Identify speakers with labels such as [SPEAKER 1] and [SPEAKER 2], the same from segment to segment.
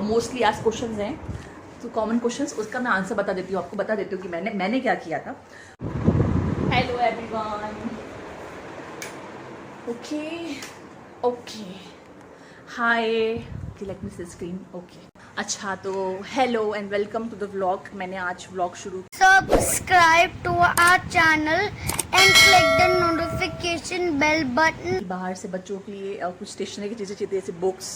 [SPEAKER 1] Mostly asked questions हैं, तो common questions, उसका मैं आंसर बता देती हूँ आपको, बता देती हूँ कि मैंने क्या किया था। Hello everyone, okay hi, let me see screen. Okay, अच्छा तो hello and welcome to the vlog. मैंने आज व्लॉग शुरू,
[SPEAKER 2] Subscribe to our channel and click the notification bell button.
[SPEAKER 1] बाहर से बच्चों के लिए कुछ स्टेशनरी की चीज़ें चाहिए, जैसे बुक्स,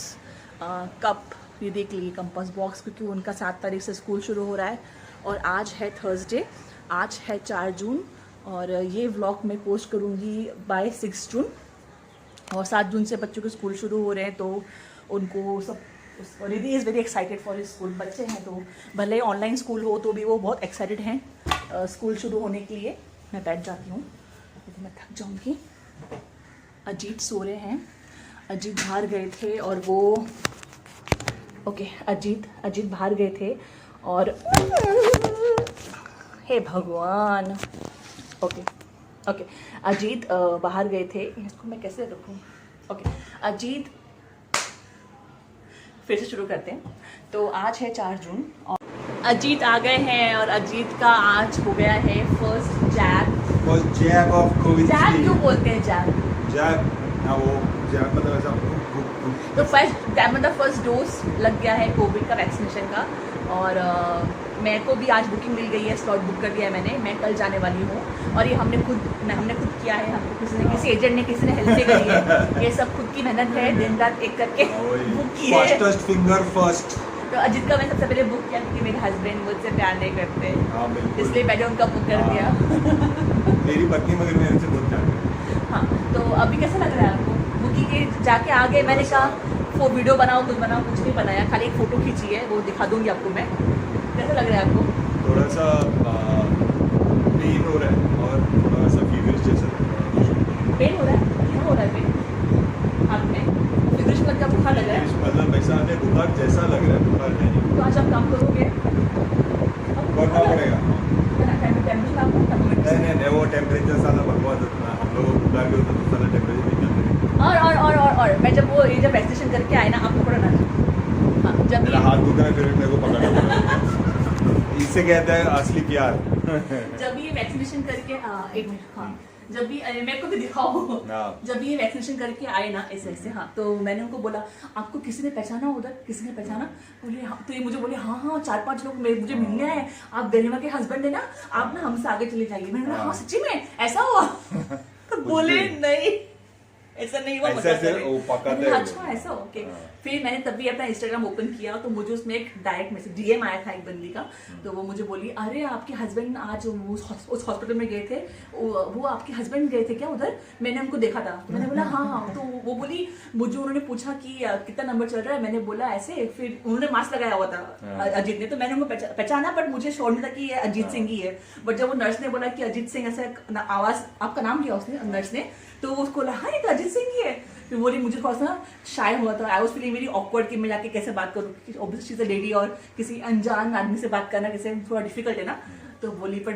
[SPEAKER 1] कप, ये देख लिए, कंपास बॉक्स, क्योंकि उनका 7 तारीख से स्कूल शुरू हो रहा है और आज है थर्सडे, आज है 4 जून और ये व्लॉग मैं पोस्ट करूँगी बाय 6 जून। और 7 जून से बच्चों के स्कूल शुरू हो रहे हैं, तो उनको सब, Riddhi is very excited for his school. बच्चे हैं तो भले ऑनलाइन स्कूल हो तो भी वो बहुत एक्साइटेड हैं स्कूल शुरू होने के लिए। मैं बैठ जाती हूँ, मैं थक जाऊँगी। अजीत सो रहे हैं, अजीत बाहर गए थे और वो अजीत बाहर गए थे और हे भगवान, ओके अजीत बाहर गए थे, इसको मैं कैसे रखूँ? ओके, अजीत, फिर से शुरू करते हैं। तो आज है 4 जून और अजीत आ गए हैं और अजीत का आज हो गया है फर्स्ट जैब
[SPEAKER 3] ऑफ कोविड।
[SPEAKER 1] जैब क्यों बोलते हैं
[SPEAKER 3] जैब ना, वो जैब मतलब ऐसा,
[SPEAKER 1] तो फर्स्ट डोज लग गया है कोविड का, वैक्सीनेशन का। और मेरे को भी आज बुकिंग मिल गई है, स्लॉट बुक कर दिया है मैंने, मैं कल जाने वाली हूँ। और ये हमने खुद किया है, हमको किसी एजेंट ने, किसी ने हेल्प से करी है, ये सब खुद की मेहनत है, दिन रात एक करके बुक की है।
[SPEAKER 3] Fastest finger first.
[SPEAKER 1] तो अजीत का मैं सबसे पहले बुक किया क्योंकि मेरे हस्बैंड मुझसे प्यार नहीं करते, इसलिए मैंने उनका बुक कर दिया।
[SPEAKER 3] मेरी पत्नी मगर मेरे से बहुत प्यार करती है।
[SPEAKER 1] हाँ, तो अभी कैसा लग रहा है आपको? बुकिंग के जाके आ गए, मैंने कहा वो वीडियो बनाओ, कुछ नहीं बनाया, खाली एक फ़ोटो खींची है, वो दिखा दूंगी आपको मैं। कैसा लग रहा है आपको?
[SPEAKER 3] थोड़ा सा पेन हो रहा है और थोड़ा सा फीवरिश जैसा
[SPEAKER 1] पेन हो रहा है? क्या हो रहा है पेन हाथ में? फीवरिश लग गया, बुखार लग रहा है?
[SPEAKER 3] मतलब ऐसा नहीं, बुखार जैसा लग रहा है, बुखार नहीं।
[SPEAKER 1] तो आज आप काम करोगे?
[SPEAKER 3] करना पड़ेगा।
[SPEAKER 1] नहीं,
[SPEAKER 3] नहीं, वो टेम्परेचर साला बकवास होता है, हम लोग बुखार भी होता है तो साला टेम्परेचर नहीं करते।
[SPEAKER 1] और मैं जब वैक्सीनेशन करके आए ना, आपको पकड़ना चाहिए। हाँ, जब
[SPEAKER 3] मेरा हाथ दुख रहा है, फिर मेरे को पकड़ना पड़ेगा। इससे कहते हैं असली प्यार।
[SPEAKER 1] जब ये वैक्सीनेशन करके, एक मिनट, हाँ, जब भी मेरे को भी दिखाओ, जब ये वैक्सीनेशन करके आए ना ऐसे, हाँ, तो मैंने उनको बोला आपको किसी ने पहचाना उधर, किसी ने पहचाना? बोले हाँ, तो ये मुझे बोले हाँ 4-5 लोग मुझे मिलने आए, आप गरिमा के हस्बैंड है ना, आप ना हमसे आगे चले जाइए। मैंने बोला हाँ सच्ची में ऐसा हुआ? तो बोले नहीं ऐसा नहीं हुआ, अच्छा ऐसा, ओके। फिर मैंने तभी अपना इंस्टाग्राम ओपन किया तो मुझे उसमें एक डायरेक्ट मैसेज डीएम आया था एक बंदी का, तो वो मुझे बोली अरे आपके हस्बैंड आज उस हॉस्पिटल में गए थे, वो आपके हस्बैंड गए थे क्या उधर? मैंने उनको देखा था। तो मैंने बोला हाँ। तो वो बोली, मुझे उन्होंने पूछा कि कितना नंबर चल रहा है, मैंने बोला ऐसे, फिर उन्होंने मास्क लगाया हुआ था अजीत ने, तो मैंने उनको पहचाना, बट मुझे श्योर नहीं था कि ये अजीत सिंह ही है। बट जब वो नर्स ने बोला कि अजीत सिंह, ऐसा आवाज, आपका नाम लिया उसने, नर्स ने, तो उसको लगा हाँ ये तो अजीत सिंह ही है। फिर बोली, मुझे थोड़ा सा शाय हुआ था, I was feeling very awkward कि मैं जाके कैसे बात करूँ, obviously she is a lady और किसी अनजान आदमी से बात करना कैसे थोड़ा डिफिकल्ट है ना। तो बोली, पर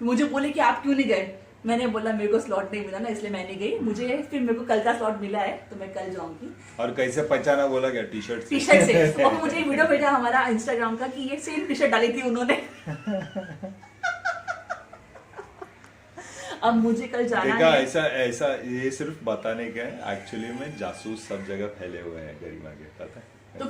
[SPEAKER 1] मुझे बोले कि आप क्यों नहीं गए? मैंने बोला मेरे को स्लॉट नहीं मिला ना, इसलिए मैं नहीं गई, मुझे फिर मेरे को कल का स्लॉट मिला है तो मैं कल जाऊंगी।
[SPEAKER 3] और कैसे पहचाना बोला क्या? टी शर्ट
[SPEAKER 1] से। और मुझे वीडियो भेजा हमारा इंस्टाग्राम का कि ये सेम टी शर्ट डाली थी उन्होंने। अब मुझे कल जाना है।
[SPEAKER 3] ऐसा ये सिर्फ बताने का है, एक्चुअली में जासूस सब जगह फैले हुए हैं गरिमा के, पता है?
[SPEAKER 1] तो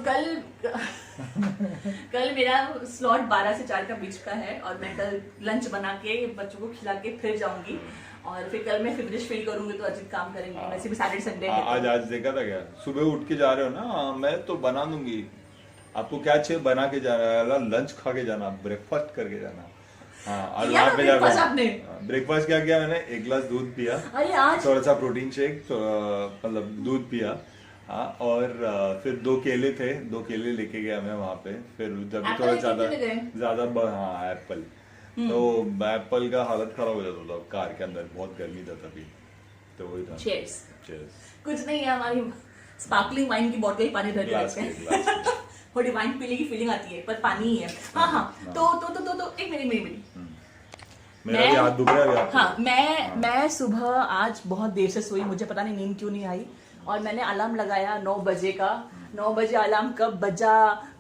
[SPEAKER 1] कल मेरा स्लॉट 12 से 4 का बीच का है और मैं कल लंच बना के बच्चों को खिला के फिर जाऊंगी और फिर कल मैं फिवरिश फील करूंगी तो अजीत काम करेंगे। वैसे भी सैटरडे संडे है।
[SPEAKER 3] आज देखा था क्या? सुबह उठ के जा रहे हो ना? मैं तो बना दूंगी, आपको क्या चाहिए बना के जाना है, लंच खा के जाना, ब्रेकफास्ट करके जाना। हाँ, और वहाँ पे जाकर ब्रेकफास्ट क्या किया मैंने? 1 गिलास दूध पिया, थोड़ा सा प्रोटीन शेक, तो मतलब दूध पिया, हाँ, और फिर 2 केले थे, 2 केले लेके गया मैं वहाँ पे। फिर जब थोड़ा ज्यादा हाँ एप्पल, तो एप्पल का हालत खराब हो जाता था कार के अंदर, बहुत गर्मी था तभी, तो वही था।
[SPEAKER 1] चीयर्स। कुछ नहीं है, हमारी स्पार्कलिंग वाइन की बोतल पानी भर के रखते हैं। थोड़ी वाइन पीने की फीलिंग आती है पर पानी ही है। हाँ तो एक मिनट
[SPEAKER 3] मेरा हाथ दुख रहा है।
[SPEAKER 1] हाँ, मैं सुबह आज बहुत देर से सोई, मुझे पता नहीं नींद क्यों नहीं आई और मैंने अलार्म लगाया 9 बजे का। 9 बजे अलार्म कब बजा,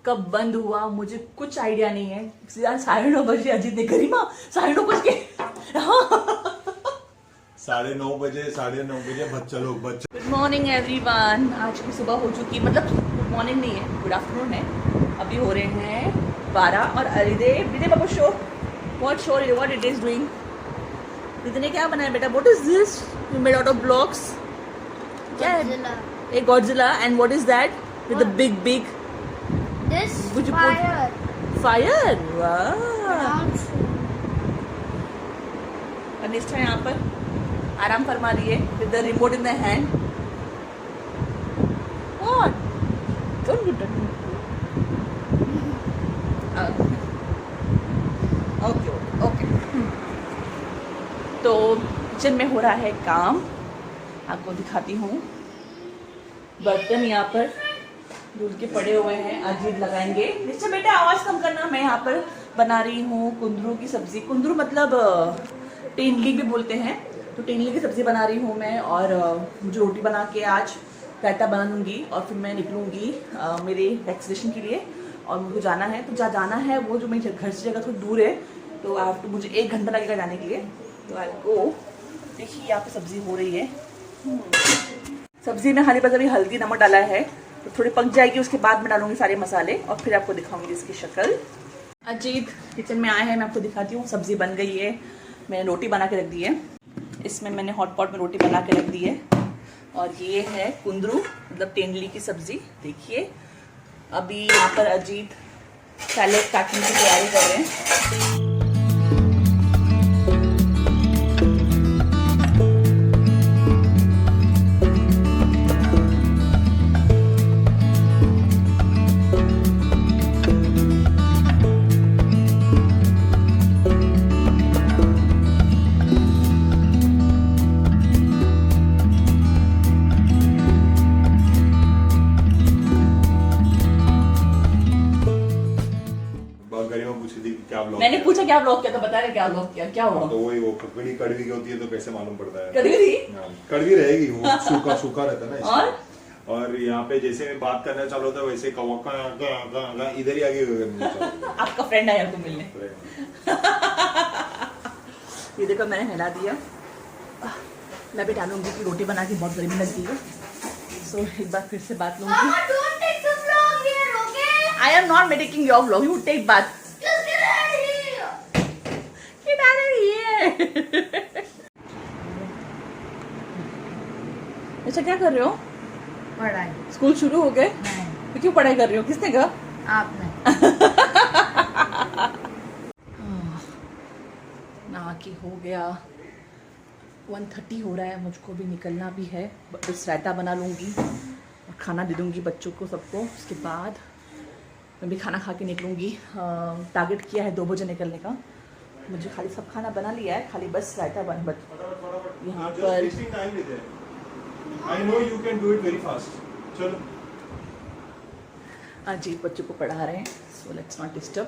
[SPEAKER 1] कब बंद हुआ, मुझे कुछ आइडिया नहीं है। सीधा 9:30 बजे अजीत ने करी माँ 9:30 बज के
[SPEAKER 3] 9:30 बजे 9:30 बजे चलो बच्चे।
[SPEAKER 1] Good morning everyone. आज की सुबह हो चुकी, मतलब गुड मॉर्निंग नहीं है, गुड आफ्टरनून है। अभी हो रहे हैं 12 और Ridhe babu show what it is doing. Ridhe ने क्या बनाया बेटा? What is this you made out of blocks? क्या है? A Godzilla, and what is that with the big
[SPEAKER 2] This
[SPEAKER 1] Would you
[SPEAKER 2] fire.
[SPEAKER 1] fire? Wow.
[SPEAKER 2] Round shoe.
[SPEAKER 1] Anishtha यहाँ पर आराम फरमा रही है with the remote in the hand. What? Don't do that. Okay. तो kitchen में हो रहा है काम, आपको दिखाती हूँ। बर्तन यहाँ पर दूध के पड़े हुए हैं, अजीत लगाएंगे। निश्चय बेटा आवाज कम करना। मैं यहाँ पर बना रही हूँ कुंदरू की सब्जी। कुंदरू मतलब टेंडली भी बोलते हैं, तो टेंडली की सब्जी बना रही हूँ मैं। और मुझे रोटी बना के आज रायता बना लूँगी और फिर मैं निकलूँगी मेरे वैक्सीनेशन के लिए। और मुझे जाना है, तो जहाँ जाना है वो जो मेरे घर से जगह थोड़ी दूर है, तो आप मुझे 1 घंटा लगेगा जाने के लिए। तो आपको देखिए यहाँ पे सब्जी हो रही है। सब्जी में हरी पत्ता, हल्दी नमक डाला है, तो थोड़ी पक जाएगी, उसके बाद मैं डालूंगी सारे मसाले और फिर आपको दिखाऊंगी इसकी शक्ल। अजीत किचन में आए हैं, मैं आपको दिखाती हूँ। सब्जी बन गई है, मैंने रोटी बना के रख दी है। इसमें मैंने हॉट पॉट में रोटी बना के रख दी है। और ये है कुंदरू मतलब तेंदुली की सब्जी। देखिए अभी यहाँ पर अजीत सैलेड काटने की तैयारी कर रहे हैं। मैंने पूछा क्या ब्लॉग किया, तो बता रहे क्या ब्लॉग किया, क्या हुआ?
[SPEAKER 3] तो वही वो ककड़ी कड़वी की होती है, तो कैसे मालूम पड़ता है?
[SPEAKER 1] कड़वी
[SPEAKER 3] रहेगी, वो सूखा रहता है ना। और यहाँ पे जैसे मैं बात करना चालू होता है वैसे इधर ही आगे
[SPEAKER 1] आपका फ्रेंड आया आपको मिलने। ये देखो मैंने हिला दिया। मैं भी डालूंगी कि रोटी बना के बहुत गर्मी लगती है। सो एक बार फिर से बात लूंगी। I am not making your vlog, you take बात। अच्छा क्या कर रहे हो?
[SPEAKER 2] पढ़ाई।
[SPEAKER 1] स्कूल शुरू हो गए? तो क्यों पढ़ाई कर रही हो? किसने कहा?
[SPEAKER 2] आपने।
[SPEAKER 1] ना कि हो गया 1:30 हो रहा है, मुझको भी निकलना भी है। बस रायता बना लूँगी और खाना दे दूँगी बच्चों को सबको। उसके बाद मैं भी खाना खा के निकलूँगी। टारगेट किया है 2 बजे निकलने का। मुझे खाली सब खाना बना लिया है, खाली बस रायता बन यहाँ पर। अजीत बच्चों को पढ़ा रहे हैं, so let's not disturb.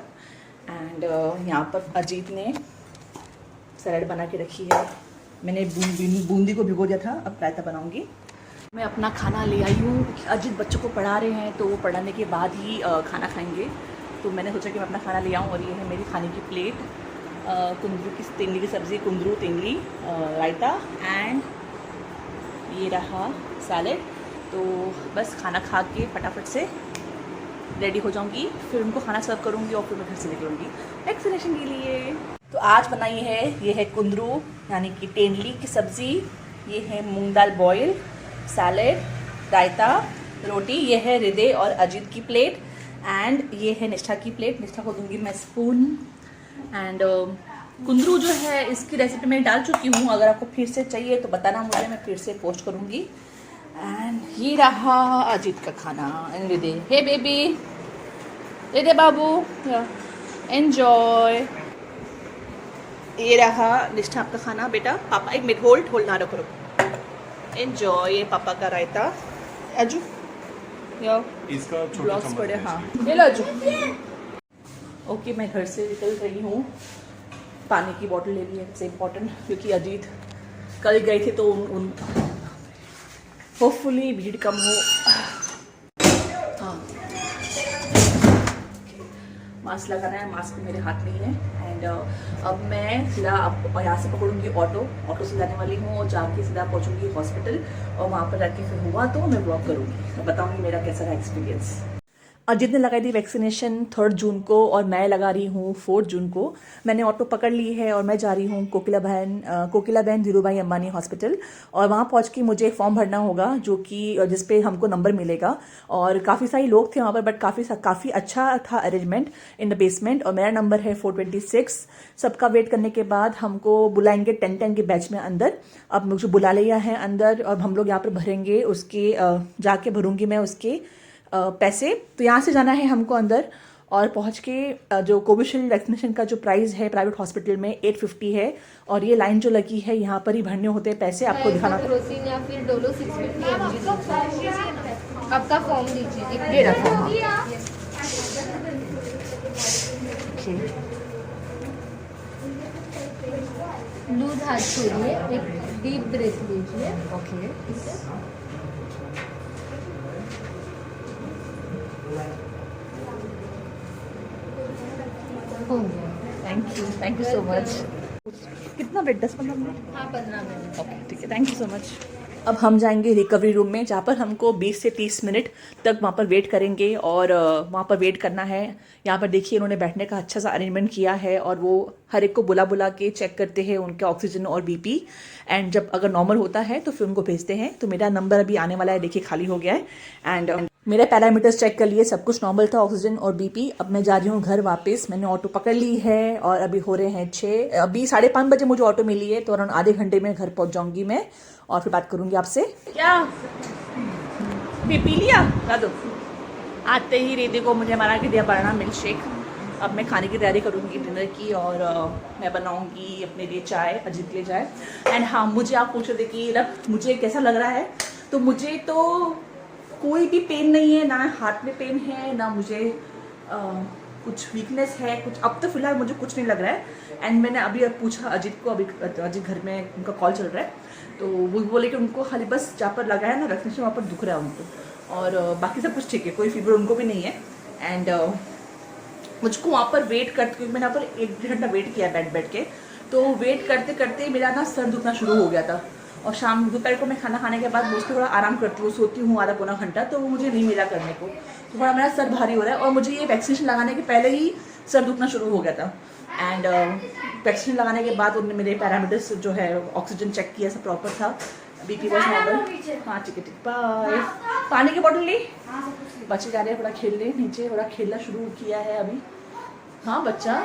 [SPEAKER 1] And यहाँ पर अजीत ने सैलेड बना के रखी है। मैंने बूंदी को भिगो दिया था, अब रायता बनाऊंगी। मैं अपना खाना ले आई हूँ। अजीत बच्चों को पढ़ा रहे हैं, तो वो पढ़ाने के बाद ही खाना खाएंगे। तो मैंने सोचा कि मैं अपना खाना ले आऊँ। और ये है मेरी खाने की प्लेट। कुंदरू की तेंदुली की सब्ज़ी, कुंदरू तेंदुली, रायता एंड ये रहा सैलेड। तो बस खाना खा के फटाफट से रेडी हो जाऊंगी, फिर उनको खाना सर्व करूंगी और फिर मैं घर से निकलूंगी वैक्सीनेशन के लिए। तो आज बनाई है, ये है कुंदरू यानी कि तेंदुली की सब्ज़ी, ये है मूंग दाल बॉयल, सैलेड, रायता, रोटी। ये है हृदय और अजीत की प्लेट एंड ये है निष्ठा की प्लेट। निष्ठा को दूंगी मैं स्पून। एंड कुंदरू जो है इसकी रेसिपी मैं डाल चुकी हूँ, अगर आपको फिर से चाहिए तो बताना मुझे, मैं फिर से पोस्ट करूँगी। एंड ये रहा अजीत का खाना। एंड हृदय, हे बेबी, हृदय बाबू एंजॉय। ये रहा निष्ठा आपका खाना। बेटा पापा एक मिनट होल्ड ना रखो, एंजॉय। ये पापा का रायता। अजू
[SPEAKER 3] इसका
[SPEAKER 1] ब्लॉग्स पड़े, हाँ ले लो अजू। ओके मैं घर से निकल रही हूँ। पानी की बोतल ले ली है, सबसे इम्पोर्टेंट, क्योंकि अजीत कल गए थे तो होपफुली भीड़ कम हो। हाँ, मास्क लगाना है, मास्क मेरे हाथ में ही है। एंड अब मैं सीधा अब यहाँ से पकड़ूंगी ऑटो से जाने वाली हूँ और जाके सीधा पहुँचूंगी हॉस्पिटल और वहाँ पर जाके फिर हुआ तो मैं ब्लॉग करूँगी, मैं बताऊँगी मेरा कैसा रहा एक्सपीरियंस। अजित ने लगाई थी वैक्सीनेशन 3 जून को और मैं लगा रही हूँ 4 जून को। मैंने ऑटो पकड़ ली है और मैं जा रही हूँ कोकिला बहन धीरूभाई अंबानी हॉस्पिटल। और वहाँ पहुँच के मुझे एक फॉर्म भरना होगा जो कि जिस पे हमको नंबर मिलेगा। और काफ़ी सारे लोग थे वहाँ पर, बट काफ़ी अच्छा था अरेंजमेंट इन द बेसमेंट। और मेरा नंबर है 426। सबका वेट करने के बाद हमको बुलाएंगे 10-10 के बैच में अंदर। अब मुझे बुला लिया है अंदर और हम लोग यहाँ पर भरेंगे उसके जाके भरूंगी मैं उसके पैसे। तो यहाँ से जाना है हमको अंदर और पहुँच के जो कोविशील्ड वैक्सीनेशन का जो प्राइस है प्राइवेट हॉस्पिटल में 850 है। और ये लाइन जो लगी है यहाँ पर ही भरने होते हैं पैसे, आपको दिखाना।
[SPEAKER 4] या फिर डोलो 650 mg आपका फॉर्म दीजिए।
[SPEAKER 1] ये रखो।
[SPEAKER 4] लूज हाथ छोड़िए, एक डीप ब्रेथ लीजिए।
[SPEAKER 1] ओके,
[SPEAKER 4] हो गया।
[SPEAKER 1] Thank you so much. कितना वेट, 10-15 मिनट?
[SPEAKER 4] हाँ, 15 मिनट।
[SPEAKER 1] ओके, ठीक है, थैंक यू सो मच। अब हम जाएंगे रिकवरी रूम में जहाँ पर हमको 20 से 30 मिनट तक वहाँ पर वेट करेंगे और वहाँ पर वेट करना है। यहाँ पर देखिए इन्होंने बैठने का अच्छा सा अरेंजमेंट किया है और वो हर एक को बुला के चेक करते हैं उनका ऑक्सीजन और बीपी। एंड जब अगर नॉर्मल होता है तो फिर उनको भेजते हैं। तो मेरा नंबर अभी आने वाला है, देखिए खाली हो गया है। एंड मेरे पैरामीटर्स चेक कर लिए, सब कुछ नॉर्मल था, ऑक्सीजन और बीपी। अब मैं जा रही हूँ घर वापस। मैंने ऑटो पकड़ ली है और अभी हो रहे हैं 6, अभी 5:30 बजे मुझे ऑटो मिली है। तो अराउंड आधे घंटे में घर पहुँच जाऊँगी मैं और फिर बात करूँगी आपसे। क्या पी लिया? ला दो। आते ही रेदी को मुझे मना के दिया बनाना मिल्क शेक। अब मैं खाने की तैयारी करूँगी डिनर की और मैं बनाऊँगी अपने लिए चाय, अजीत के लिए चाय। एंड हाँ, मुझे आप पूछ रहे थे कि मुझे कैसा लग रहा है। तो मुझे तो कोई भी पेन नहीं है, ना हाथ में पेन है, ना मुझे कुछ वीकनेस है कुछ। अब तो फिलहाल मुझे कुछ नहीं लग रहा है। एंड मैंने अभी पूछा अजीत को, अभी अजीत घर में उनका कॉल चल रहा है, तो वो बोले कि उनको खाली बस जहाँ पर लगा है ना वैक्सीनेशन वहाँ पर दुख रहा है उनको, और बाकी सब कुछ ठीक है, कोई फीवर उनको भी नहीं है। एंड मुझको वहाँ पर वेट करते, क्योंकि मैंने वहाँ पर 1-1.5 घंटा वेट किया बैठ के, तो वेट करते करते मेरा ना सर दुखना शुरू हो गया था। और शाम दोपहर को मैं खाना खाने के बाद मोस्टली थोड़ा आराम करती हूँ, सोती हूँ आधा-पौना घंटा, तो वो मुझे नहीं मिला करने को, तो थोड़ा मेरा सर भारी हो रहा है। और मुझे ये वैक्सीनेशन लगाने के पहले ही सर दुखना शुरू हो गया था। एंड वैक्सीनेशन लगाने के बाद उन्होंने मेरे पैरामीटर्स जो है ऑक्सीजन चेक किया, सब प्रॉपर था, बीपी वॉज नॉर्मल। हाँ ठीक है, ठीक, बाय। पानी की बोतल ली, बच्चे जा रहे हैं थोड़ा खेलने, नीचे थोड़ा खेलना शुरू किया है अभी। हाँ बच्चा,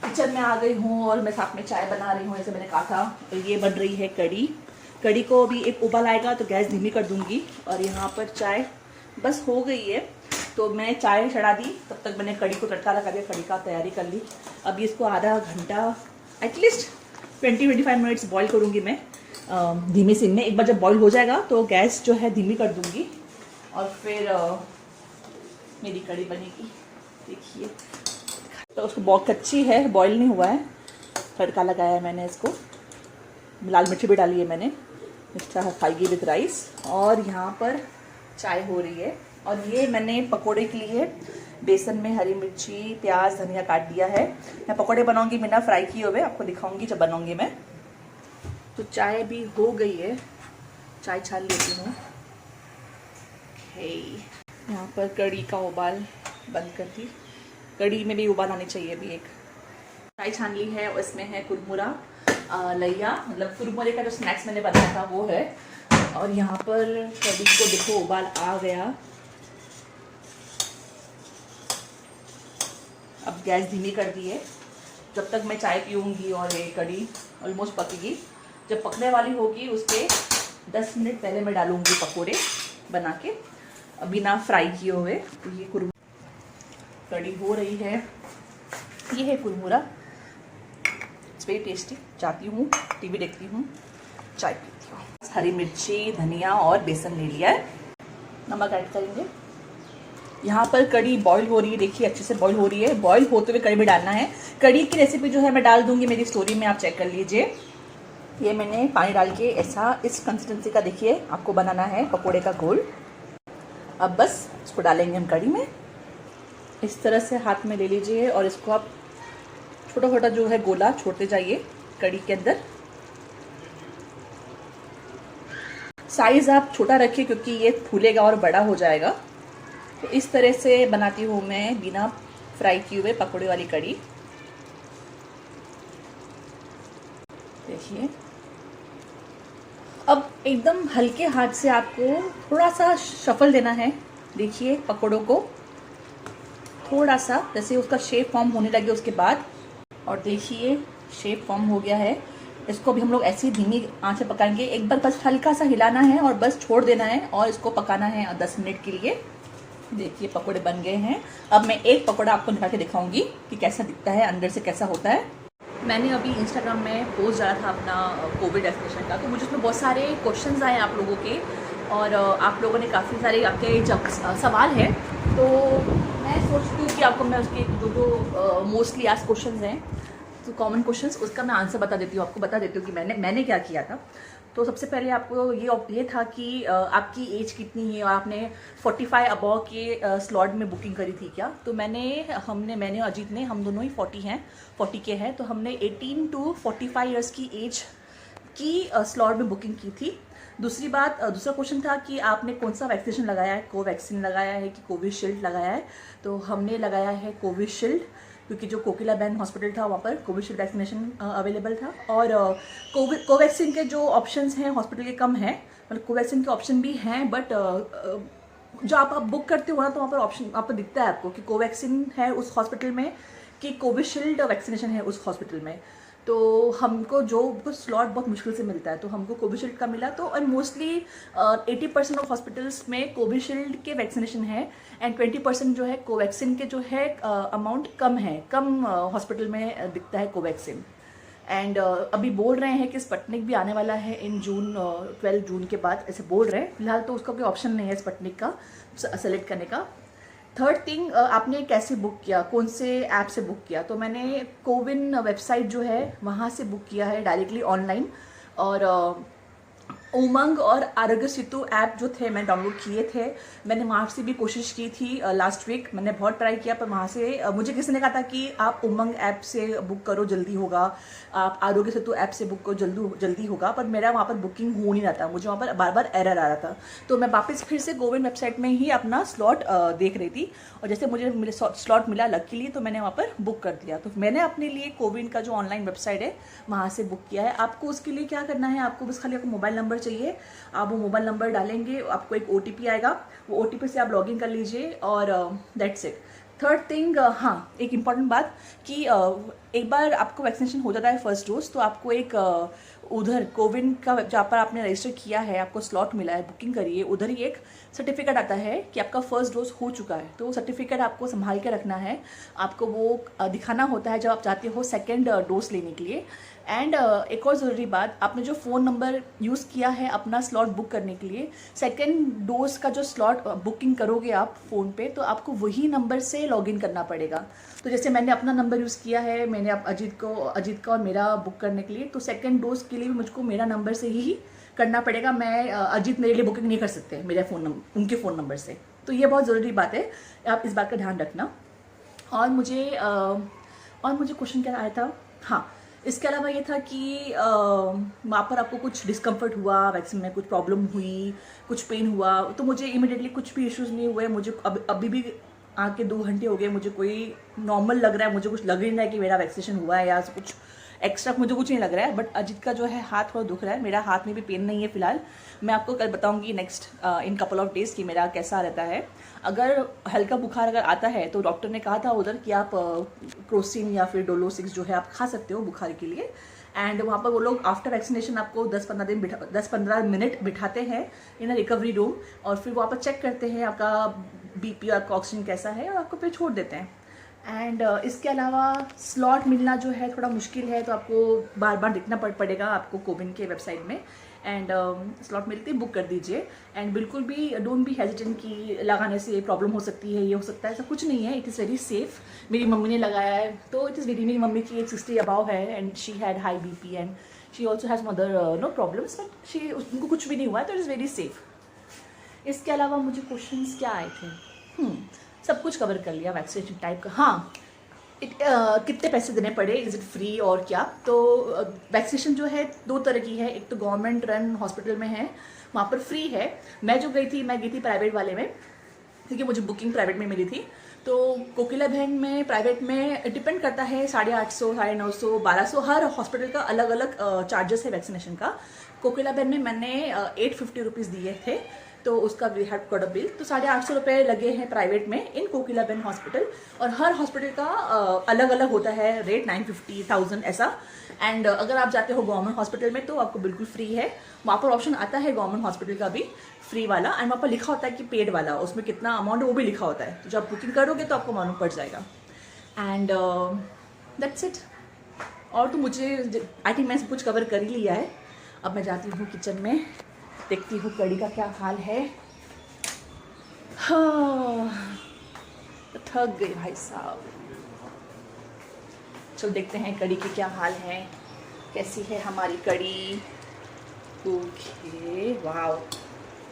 [SPEAKER 1] किचन में आ गई हूँ और मैं साथ में चाय बना रही हूँ, जैसे मैंने कहा था। तो ये बन रही है कड़ी को अभी एक उबाल आएगा तो गैस धीमी कर दूंगी। और यहाँ पर चाय बस हो गई है, तो मैं चाय चढ़ा दी, तब तक मैंने कड़ी को तड़का लगा दिया, कड़ी का तैयारी कर ली। अभी इसको आधा घंटा एटलीस्ट 20-25 मिनट्स बॉईल करूँगी मैं धीमी सिम में। एक बार जब बॉईल हो जाएगा तो गैस जो है धीमी कर दूँगी और फिर मेरी कड़ी बनेगी। देखिए, तो उसको बहुत कच्ची है, बॉईल नहीं हुआ है, तड़का लगाया है मैंने इसको, लाल मिर्ची भी डाली है मैंने, मिर्चा खाएगी विद राइस। और यहाँ पर चाय हो रही है। और ये मैंने पकोड़े के लिए बेसन में हरी मिर्ची, प्याज, धनिया काट दिया है। मैं पकोड़े बनाऊंगी बिना फ्राई किए हुए, आपको दिखाऊंगी जब बनाऊंगी मैं। तो चाय भी हो गई है, चाय छान लेती हूँ। यहाँ पर कड़ी का उबाल बंद कर दी, कड़ी में भी उबाल आनी चाहिए अभी। एक चाय छान ली है और इसमें है कुरमुरा, लैया, मतलब कुरमुरे का जो स्नैक्स मैंने बनाया था वो है। और यहाँ पर कड़ी को देखो उबाल आ गया। अब गैस धीमी कर दी है, जब तक मैं चाय पीऊँगी और ये कड़ी ऑलमोस्ट पकेगी। जब पकने वाली होगी उसके 10 मिनट पहले मैं डालूँगी पकोड़े बना के, बिना फ्राई किए हुए। तो ये कड़ी हो रही है, ये है कुरमुरा, इट्स वेरी टेस्टी। जाती हूँ, टीवी देखती हूँ, चाय पीती हूँ। हरी मिर्ची, धनिया और बेसन ले लिया है, नमक ऐड करेंगे। यहाँ पर कड़ी बॉईल हो रही है, देखिए अच्छे से बॉईल हो रही है। बॉईल होते हुए कड़ी में डालना है। कड़ी की रेसिपी जो है मैं डाल दूंगी मेरी स्टोरी में, आप चेक कर लीजिए। ये मैंने पानी डाल के ऐसा इस कंसिस्टेंसी का देखिए आपको बनाना है पकोड़े का घोल। अब बस इसको डालेंगे हम कढ़ी में। इस तरह से हाथ में ले लीजिए और इसको आप छोटा छोटा जो है गोला छोड़ते जाइए कढ़ी के अंदर। साइज़ आप छोटा रखिए क्योंकि ये फूलेगा और बड़ा हो जाएगा। तो इस तरह से बनाती हूँ मैं बिना फ्राई किए हुए पकौड़े वाली कढ़ी। देखिए अब एकदम हल्के हाथ से आपको थोड़ा सा शफल देना है। देखिए पकौड़ों को थोड़ा सा जैसे उसका शेप फॉर्म होने लगे उसके बाद, और देखिए शेप फॉर्म हो गया है। इसको भी हम लोग ऐसी धीमी आंच से पकाएंगे। एक बार बस हल्का सा हिलाना है और बस छोड़ देना है और इसको पकाना है 10 मिनट के लिए। देखिए पकोड़े बन गए हैं। अब मैं एक पकोड़ा आपको निकाल के दिखाऊंगी कि कैसा दिखता है, अंदर से कैसा होता है। मैंने अभी इंस्टाग्राम में पोस्ट डाला था अपना कोविड वैक्सीनेशन का, तो मुझे उसमें बहुत सारे क्वेश्चंस आए आप लोगों के और आप लोगों ने काफ़ी सारे आपके सवाल हैं। तो मैं सोचती हूँ कि आपको मैं उसके जो मोस्टली आज क्वेश्चंस हैं तो कॉमन क्वेश्चंस उसका मैं आंसर बता देती हूँ, आपको बता देती हूँ कि मैंने क्या किया था। तो सबसे पहले आपको ये था कि आपकी एज कितनी है और आपने 45 अबव के स्लॉट में बुकिंग करी थी क्या। तो मैंने अजीत ने, हम दोनों ही 40 के हैं, तो हमने 18 to 45 ईयर्स की एज की स्लॉट में बुकिंग की थी। दूसरा क्वेश्चन था कि आपने कौन सा वैक्सीनेशन लगाया है, कोवैक्सीन लगाया है कि कोविशील्ड लगाया है। तो हमने लगाया है कोविशील्ड क्योंकि जो कोकिलाबेन हॉस्पिटल था वहाँ पर कोविशील्ड वैक्सीनेशन अवेलेबल था। और कोवैक्सीन के जो ऑप्शंस हैं हॉस्पिटल के कम हैं, मतलब कोवैक्सीन के ऑप्शन भी हैं बट जो आप बुक करते हो ना तो वहाँ पर ऑप्शन वहाँ पर दिखता है आपको कि कोवैक्सीन है उस हॉस्पिटल में कि कोविशील्ड वैक्सीनेशन है उस हॉस्पिटल में। तो हमको स्लॉट बहुत मुश्किल से मिलता है, तो हमको कोविशील्ड का मिला। तो और मोस्टली 80% ऑफ हॉस्पिटल्स में कोविशील्ड के वैक्सीनेशन है एंड 20% जो है कोवैक्सीन के जो है अमाउंट कम हॉस्पिटल में दिखता है कोवैक्सीन। एंड अभी बोल रहे हैं कि स्पुतनिक भी आने वाला है इन जून, 12 जून के बाद ऐसे बोल रहे हैं। फिलहाल तो उसका कोई ऑप्शन नहीं है स्पुतनिक का सेलेक्ट करने का। थर्ड थिंग, आपने कैसे बुक किया, कौन से ऐप से बुक किया। तो मैंने कोविन वेबसाइट जो है वहाँ से बुक किया है डायरेक्टली ऑनलाइन। और उमंग और आरोग्य सेतु ऐप जो थे मैंने डाउनलोड किए थे। मैंने वहाँ से भी कोशिश की थी लास्ट वीक, मैंने बहुत ट्राई किया पर वहाँ से मुझे किसी ने कहा था कि आप उमंग ऐप से बुक करो जल्दी होगा, आप आरोग्य सेतु ऐप से बुक करो जल्दी होगा। पर मेरा वहाँ पर बुकिंग हो नहीं रहा था, मुझे वहाँ पर बार बार एरर आ रहा था। तो मैं वापस फिर से कोविन वेबसाइट में ही अपना स्लॉट देख रही थी और जैसे मुझे स्लॉट मिला लकीली तो मैंने वहाँ पर बुक कर दिया। तो मैंने अपने लिए कोविन का जो ऑनलाइन वेबसाइट है वहाँ से बुक किया है। आपको उसके लिए क्या करना है, आपको बस खाली आपको मोबाइल नंबर चाहिए। आप वो मोबाइल नंबर डालेंगे, आपको एक OTP आएगा, वो OTP से आप लॉगिन कर लीजिए और दैट्स इट। थर्ड थिंग, हाँ एक इम्पॉर्टेंट बात कि एक बार आपको वैक्सीनेशन हो जाता है फर्स्ट डोज तो आपको एक उधर कोविन का जहाँ पर आपने रजिस्टर किया है, आपको स्लॉट मिला है, बुकिंग करिए, उधर ही एक सर्टिफिकेट आता है कि आपका फर्स्ट डोज हो चुका है। तो वो सर्टिफिकेट आपको संभाल के रखना है, आपको वो दिखाना होता है जब आप जाते हो सेकेंड डोज लेने के लिए। एंड एक और ज़रूरी बात, आपने जो फ़ोन नंबर यूज़ किया है अपना स्लॉट बुक करने के लिए, सेकेंड डोज का जो स्लॉट बुकिंग करोगे आप फ़ोन पे तो आपको वही नंबर से लॉगिन करना पड़ेगा। तो जैसे मैंने अपना नंबर यूज़ किया है, मैंने अजीत का और मेरा बुक करने के लिए, तो सेकेंड डोज के लिए भी मुझको मेरा नंबर से ही करना पड़ेगा। मैं अजीत मेरे लिए बुकिंग नहीं कर सकते मेरे उनके फ़ोन नंबर से। तो ये बहुत ज़रूरी बात है, आप इस बात का ध्यान रखना। और मुझे क्वेश्चन क्या आया था, हाँ इसके अलावा ये था कि वहाँ पर आपको कुछ डिस्कम्फर्ट हुआ, वैक्सीन में कुछ प्रॉब्लम हुई, कुछ पेन हुआ। तो मुझे इमिडिएटली कुछ भी इश्यूज़ नहीं हुए। मुझे अभी भी आके 2 घंटे हो गए, मुझे कोई नॉर्मल लग रहा है, मुझे कुछ लग ही नहीं रहा है कि मेरा वैक्सीनेशन हुआ है या कुछ एक्स्ट्रा मुझे कुछ नहीं लग रहा है। बट अजीत का जो है हाथ थोड़ा दुख रहा है, मेरा हाथ में भी पेन नहीं है फिलहाल। मैं आपको कल बताऊंगी next in couple of days कि मेरा कैसा रहता है। अगर हल्का बुखार अगर आता है तो डॉक्टर ने कहा था उधर कि आप क्रोसिन या फिर डोलो 6 जो है आप खा सकते हो बुखार के लिए। एंड वहाँ पर वो लोग आफ्टर वैक्सीनेशन आपको 10-15 मिनट बिठाते हैं इन अ रिकवरी रूम और फिर वहाँ पर चेक करते हैं आपका BP और आपका ऑक्सीजन कैसा है और आपको फिर छोड़ देते हैं। एंड इसके अलावा स्लॉट मिलना जो है थोड़ा मुश्किल है, तो आपको बार बार देखना पड़ेगा आपको कोविन के वेबसाइट में। एंड स्लॉट मिलते ही बुक कर दीजिए। एंड बिल्कुल भी डोंट बी हेजिटेंट कि लगाने से प्रॉब्लम हो सकती है, ये हो सकता है, ऐसा कुछ नहीं है। It is very safe. मेरी मम्मी ने लगाया है तो इट इज़ वेरी, मेरी मम्मी की 60 अबाव है and she had high BP and she also has mother no problems, but उनको कुछ भी नहीं हुआ है, तो इट इज़ वेरी सेफ। इसके अलावा मुझे क्वेश्चंस क्या आए थे, सब कुछ कवर कर लिया वैक्सीनेशन टाइप का। हाँ, कितने पैसे देने पड़े, इज़ इट फ्री और क्या। तो वैक्सीनेशन जो है 2 तरह की है, एक तो गवर्नमेंट रन हॉस्पिटल में है, वहाँ पर फ्री है। मैं गई थी प्राइवेट वाले में, क्योंकि मुझे बुकिंग प्राइवेट में मिली थी। तो कोकिला बहन में प्राइवेट में डिपेंड करता है, 850, 950, 1200, हर हॉस्पिटल का अलग अलग चार्जेस है वैक्सीनेशन का। कोकिला बहन में मैंने 850 रुपीज़ दिए थे, तो उसका we have got a bill. तो 850 रुपये लगे हैं प्राइवेट में इन कोकिला बहन हॉस्पिटल, और हर हॉस्पिटल का अलग अलग होता है रेट, 950, 1000 ऐसा। एंड अगर आप जाते हो गवर्नमेंट हॉस्पिटल में तो आपको बिल्कुल फ्री है। वहाँ पर ऑप्शन आता है गवर्नमेंट हॉस्पिटल का भी फ्री वाला, एंड वहाँ पर लिखा होता है कि पेड वाला, उसमें कितना अमाउंट है वो भी लिखा होता है। तो जब बुकिंग करोगे तो आपको मालूम पड़ जाएगा। And that's it. और तो मुझे आई थिंक मैं सब कुछ कवर कर ही लिया है। अब मैं जाती हूँ किचन में, देखती हूँ कड़ी का क्या हाल है। हाँ, थक गई भाई साहब। चलो देखते हैं कड़ी के क्या हाल है, कैसी है हमारी कड़ी। ओके, वाओ,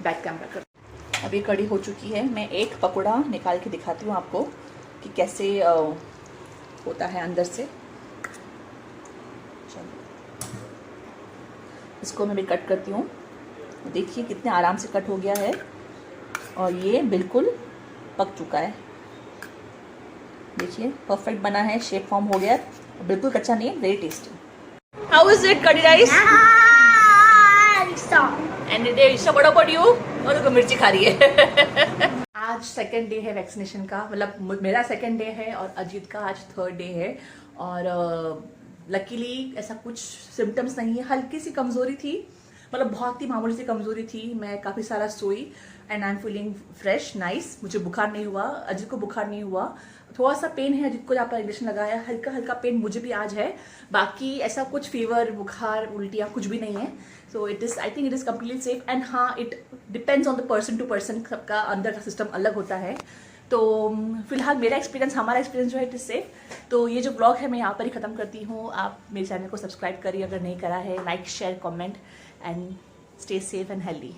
[SPEAKER 1] बैक कैमरा कर। अब ये कड़ी हो चुकी है। मैं एक पकौड़ा निकाल के दिखाती हूँ आपको कि कैसे होता है अंदर से। चलो इसको मैं भी कट करती हूँ। देखिए कितने आराम से कट हो गया है, और ये बिल्कुल पक चुका है। देखिए परफेक्ट बना है, शेप फॉर्म हो गया, बिल्कुल कच्चा नहीं है, very tasty. How is it कड़ी राइस? एंड ईशा बड़ा पड़ी हो और मिर्ची खा रही है। आज सेकंड डे है वैक्सीनेशन का, मतलब मेरा सेकंड डे है और अजीत का आज थर्ड डे है। और लकीली ऐसा कुछ सिम्टम्स नहीं है। हल्की सी कमजोरी थी, मतलब बहुत ही मामूली सी कमजोरी थी। मैं काफ़ी सारा सोई and I am feeling fresh, nice. मुझे बुखार नहीं हुआ, अजीत को बुखार नहीं हुआ। थोड़ा सा पेन है, अजीत को जहाँ पर इंजेक्शन लगाया, हल्का हल्का पेन मुझे भी आज है। बाकी ऐसा कुछ फीवर, बुखार, उल्टियाँ कुछ भी नहीं है। So it is, I think it is completely safe. And हाँ, it depends on the person to person, सबका अंदर का सिस्टम अलग होता है। तो फिलहाल मेरा एक्सपीरियंस, हमारा एक्सपीरियंस जो है इट इज़ सेफ। तो ये जो ब्लॉग है मैं यहाँ पर ही ख़त्म करती हूँ। आप मेरे चैनल को सब्सक्राइब करिए अगर नहीं करा है, like, share, comment, and stay safe and healthy.